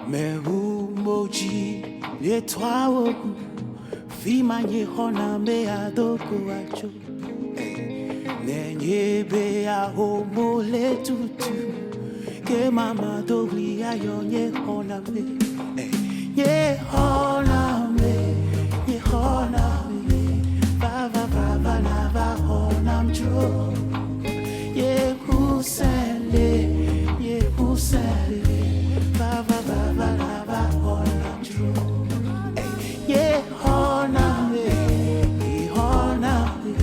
Meru moji le twao Fima nye hona me adoko acho Nenye be a homo le tutu Ke mama dogli a yo nye hona me Nye hona me Nye hona me Va va va va na va hona mjo Ye kusele Ye kusele Va va va va na va hona mjo Ye hona me Ye hona me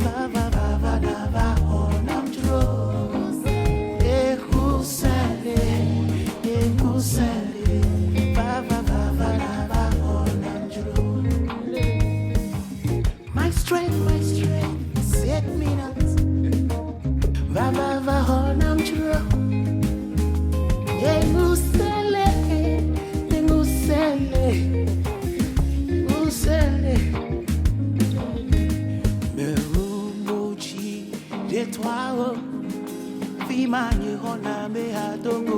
Va va va va na va hona mjo Ye kusele Ye kusele Va va va va na va hona mjo My strength set me not Va va va hona mjo Ye kusele Ye kusele Kusele Meru moji de toi Fima nye hona me adongo